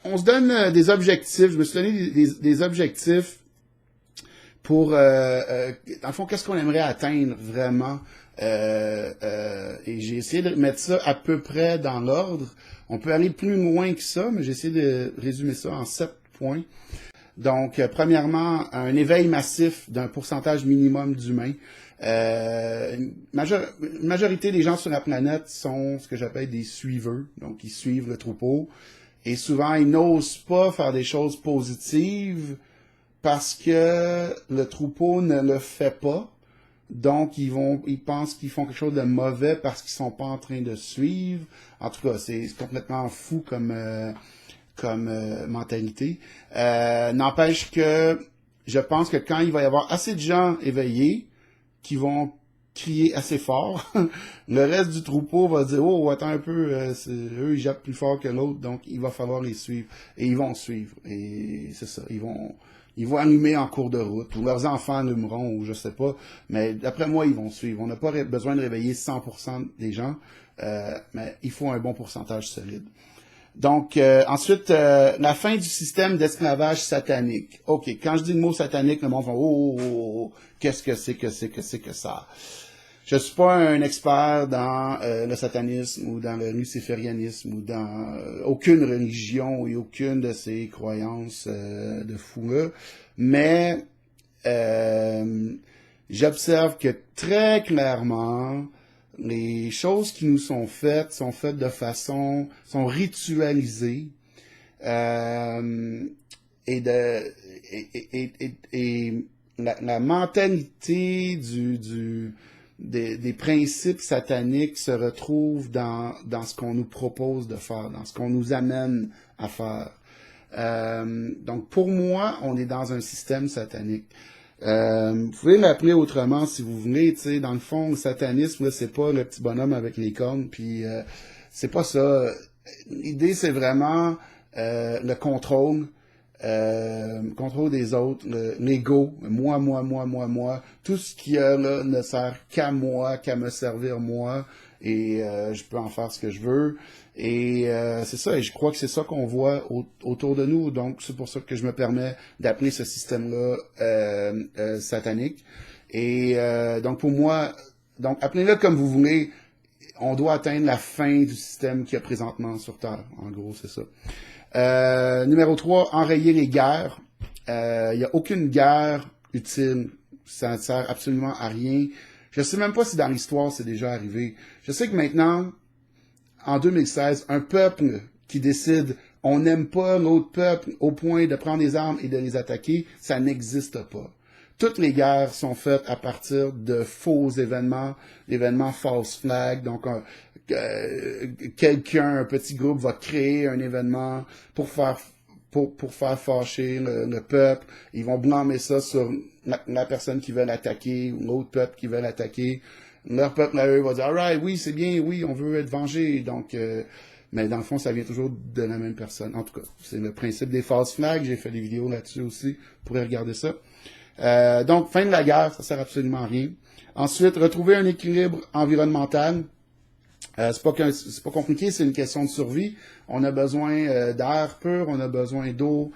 on se donne des objectifs. Je me suis donné des objectifs pour, dans le fond, qu'est-ce qu'on aimerait atteindre vraiment. Et j'ai essayé de mettre ça à peu près dans l'ordre. On peut aller plus loin que ça, mais j'ai essayé de résumer ça en 7 points. Donc, premièrement, un éveil massif d'un pourcentage minimum d'humains. Une majorité des gens sur la planète sont ce que j'appelle des suiveurs. Donc, ils suivent le troupeau. Et souvent, ils n'osent pas faire des choses positives parce que le troupeau ne le fait pas. Donc, ils pensent qu'ils font quelque chose de mauvais parce qu'ils sont pas en train de suivre. En tout cas, c'est complètement fou comme mentalité. N'empêche que je pense que quand il va y avoir assez de gens éveillés qui vont crier assez fort, le reste du troupeau va dire « Oh, attends un peu, eux, ils jappent plus fort que l'autre, donc il va falloir les suivre. » Et ils vont suivre. Et c'est ça, ils vont allumer en cours de route, ou leurs enfants allumeront, ou je sais pas. Mais d'après moi, ils vont suivre. On n'a pas besoin de réveiller 100% des gens, mais il faut un bon pourcentage solide. Donc, ensuite, la fin du système d'esclavage satanique. OK, quand je dis le mot satanique, le monde va « Oh, qu'est-ce que c'est que ça? » Je suis pas un expert dans le satanisme ou dans le luciférianisme ou dans aucune religion et aucune de ces croyances de fou-là, mais j'observe que très clairement, les choses qui nous sont faites de façon, sont ritualisées et la mentalité des principes sataniques se retrouvent dans ce qu'on nous propose de faire, dans ce qu'on nous amène à faire. Donc, pour moi, on est dans un système satanique. Vous pouvez l'appeler autrement si vous voulez, tu sais, dans le fond, le satanisme, là, c'est pas le petit bonhomme avec les cornes, puis c'est pas ça. L'idée, c'est vraiment le contrôle des autres, l'ego, moi. Tout ce qu'il y a là ne sert qu'à moi, qu'à me servir moi, et je peux en faire ce que je veux. Et c'est ça, et je crois que c'est ça qu'on voit autour de nous. Donc, c'est pour ça que je me permets d'appeler ce système-là satanique. Et donc, pour moi, donc appelez-le comme vous voulez, on doit atteindre la fin du système qu'il y a présentement sur Terre. En gros, c'est ça. Numéro 3, enrayer les guerres. Il n'y a aucune guerre utile. Ça ne sert absolument à rien. Je ne sais même pas si dans l'histoire c'est déjà arrivé. Je sais que maintenant, en 2016, un peuple qui décide on n'aime pas l'autre peuple au point de prendre des armes et de les attaquer, ça n'existe pas. Toutes les guerres sont faites à partir de faux événements false flag. Donc, quelqu'un, un petit groupe va créer un événement pour faire fâcher le peuple. Ils vont blâmer ça sur la personne qui veut l'attaquer ou l'autre peuple qui veut l'attaquer. Leur peuple à eux va dire « Alright, oui, c'est bien, oui, on veut être vengé. » Donc, mais dans le fond, ça vient toujours de la même personne. En tout cas, c'est le principe des false flags. J'ai fait des vidéos là-dessus aussi. Vous pourrez regarder ça. Donc, fin de la guerre, ça sert absolument à rien. Ensuite, retrouver un équilibre environnemental. C'est pas compliqué, c'est une question de survie. On a besoin d'air pur, on a besoin d'eau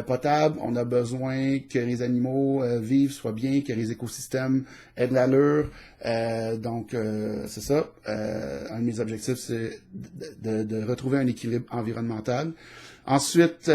potable, on a besoin que les animaux vivent, soient bien, que les écosystèmes aient de l'allure. Donc, c'est ça. Un de mes objectifs, c'est de retrouver un équilibre environnemental. Ensuite,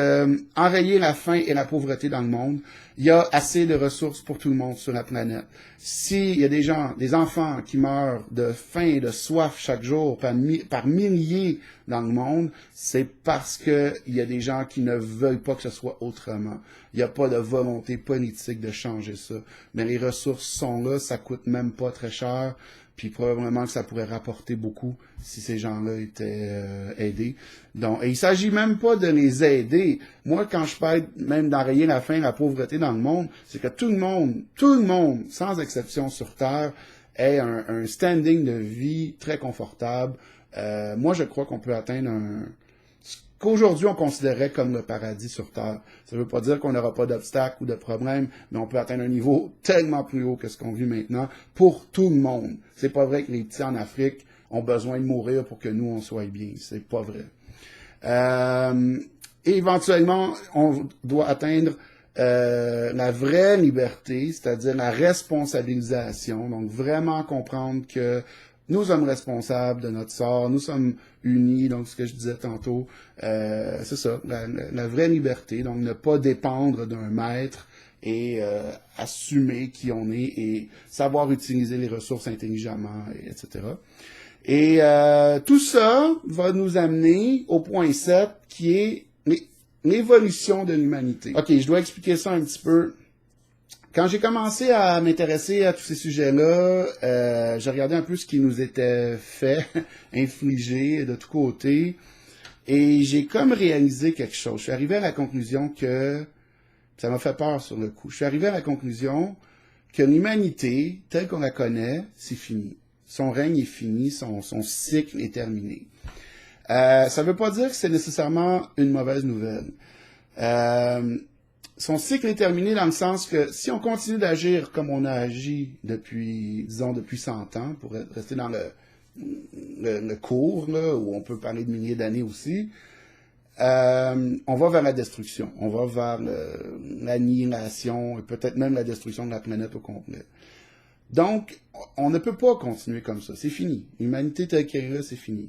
enrayer la faim et la pauvreté dans le monde. Il y a assez de ressources pour tout le monde sur la planète. S'il y a des enfants qui meurent de faim et de soif chaque jour par milliers dans le monde, c'est parce que il y a des gens qui ne veulent pas que ce soit autrement. Il n'y a pas de volonté politique de changer ça. Mais les ressources sont là, ça coûte même pas très cher. Puis probablement que ça pourrait rapporter beaucoup si ces gens-là étaient aidés. Donc, et il s'agit même pas de les aider. Moi, quand je parle même d'enrayer la faim, la pauvreté dans le monde, c'est que tout le monde, sans exception sur Terre, ait un standing de vie très confortable. Moi, je crois qu'on peut atteindre qu'aujourd'hui on considérait comme le paradis sur Terre. Ça ne veut pas dire qu'on n'aura pas d'obstacles ou de problèmes, mais on peut atteindre un niveau tellement plus haut que ce qu'on vit maintenant pour tout le monde. C'est pas vrai que les petits en Afrique ont besoin de mourir pour que nous, on soit bien. C'est pas vrai. Et éventuellement, on doit atteindre la vraie liberté, c'est-à-dire la responsabilisation. Donc, vraiment comprendre que nous sommes responsables de notre sort, nous sommes unis, donc ce que je disais tantôt, c'est ça, la vraie liberté, donc ne pas dépendre d'un maître et assumer qui on est et savoir utiliser les ressources intelligemment, etc. Et tout ça va nous amener au point 7 qui est l'évolution de l'humanité. OK, je dois expliquer ça un petit peu. Quand j'ai commencé à m'intéresser à tous ces sujets-là, j'ai regardé un peu ce qui nous était fait, infligé de tous côtés, et j'ai comme réalisé quelque chose. Je suis arrivé à la conclusion que, ça m'a fait peur sur le coup, je suis arrivé à la conclusion que l'humanité, telle qu'on la connaît, c'est fini. Son règne est fini, son cycle est terminé. Ça ne veut pas dire que c'est nécessairement une mauvaise nouvelle. Son cycle est terminé dans le sens que si on continue d'agir comme on a agi depuis, disons, depuis 100 ans, pour rester dans le cours, là, où on peut parler de milliers d'années aussi, on va vers la destruction. On va vers l'annihilation et peut-être même la destruction de la planète au complet. Donc, on ne peut pas continuer comme ça. C'est fini. L'humanité telle qu'elle est là, c'est fini.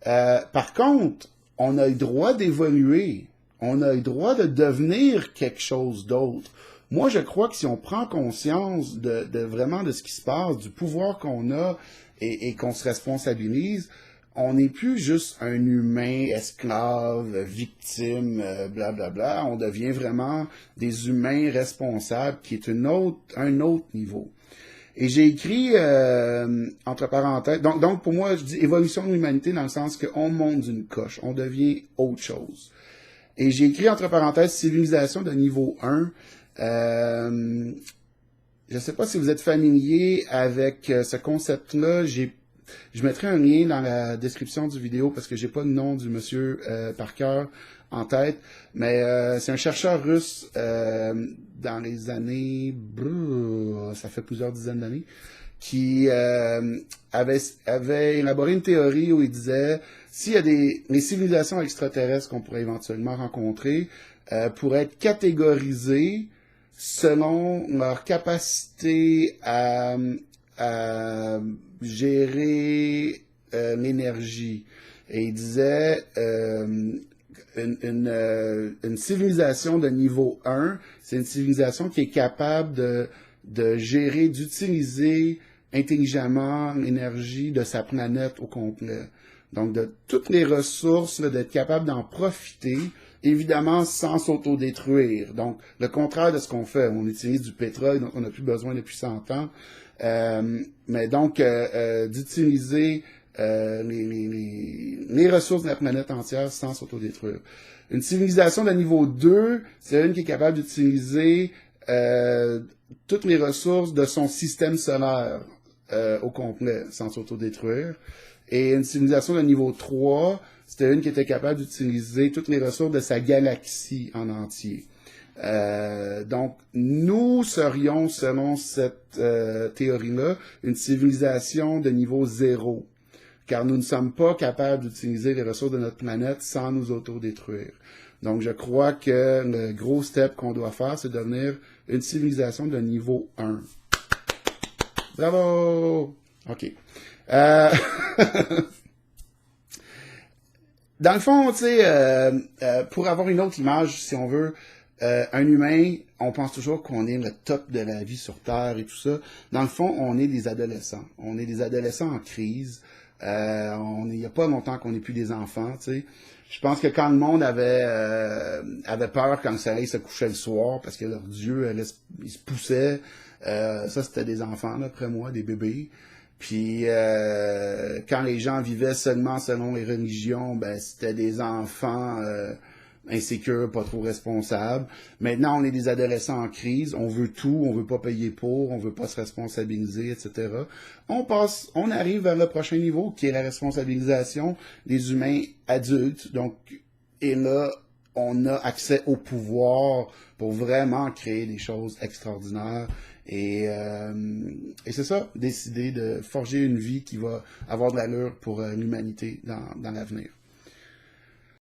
Par contre, on a le droit d'évoluer. On a le droit de devenir quelque chose d'autre. Moi, je crois que si on prend conscience de vraiment de ce qui se passe, du pouvoir qu'on a et qu'on se responsabilise, on n'est plus juste un humain esclave, victime, blablabla. On devient vraiment des humains responsables, qui est un autre niveau. Et j'ai écrit, entre parenthèses, donc pour moi, je dis évolution de l'humanité dans le sens qu'on monte d'une coche, on devient autre chose. Et j'ai écrit, entre parenthèses, civilisation de niveau 1. Je ne sais pas si vous êtes familier avec ce concept-là. Je mettrai un lien dans la description du vidéo parce que j'ai pas le nom du monsieur par cœur en tête, mais c'est un chercheur russe dans les années, ça fait plusieurs dizaines d'années, qui avait élaboré une théorie où il disait s'il y a les civilisations extraterrestres qu'on pourrait éventuellement rencontrer pourraient être catégorisées selon leur capacité à gérer l'énergie. Et il disait une civilisation de niveau 1, c'est une civilisation qui est capable de gérer, d'utiliser intelligemment l'énergie de sa planète au complet. Donc, de toutes les ressources, d'être capable d'en profiter, évidemment sans s'autodétruire. Donc, le contraire de ce qu'on fait. On utilise du pétrole dont on n'a plus besoin depuis 100 ans. Mais donc, d'utiliser les ressources de la planète entière sans s'autodétruire. Une civilisation de niveau 2, c'est une qui est capable d'utiliser toutes les ressources de son système solaire au complet sans s'autodétruire. Et une civilisation de niveau 3, c'était une qui était capable d'utiliser toutes les ressources de sa galaxie en entier. Donc, nous serions, selon cette théorie-là, une civilisation de niveau 0, car nous ne sommes pas capables d'utiliser les ressources de notre planète sans nous autodétruire. Donc, je crois que le gros step qu'on doit faire, c'est devenir une civilisation de niveau 1. Bravo! OK. Dans le fond, tu sais, pour avoir une autre image, si on veut, un humain, on pense toujours qu'on est le top de la vie sur Terre et tout ça. Dans le fond, on est des adolescents. On est des adolescents en crise. Il n'y a pas longtemps qu'on n'est plus des enfants, tu sais. Je pense que quand le monde avait peur quand le soleil se couchait le soir, parce que leur Dieu, ils se poussaient, ça c'était des enfants, d'après moi, des bébés. Puis quand les gens vivaient seulement selon les religions, ben c'était des enfants insécures, pas trop responsables. Maintenant, on est des adolescents en crise, on veut tout, on veut pas payer pour, on veut pas se responsabiliser, etc. On arrive vers le prochain niveau, qui est la responsabilisation des humains adultes. Donc, et là, on a accès au pouvoir pour vraiment créer des choses extraordinaires. Et c'est ça, décider de forger une vie qui va avoir de l'allure pour l'humanité dans l'avenir.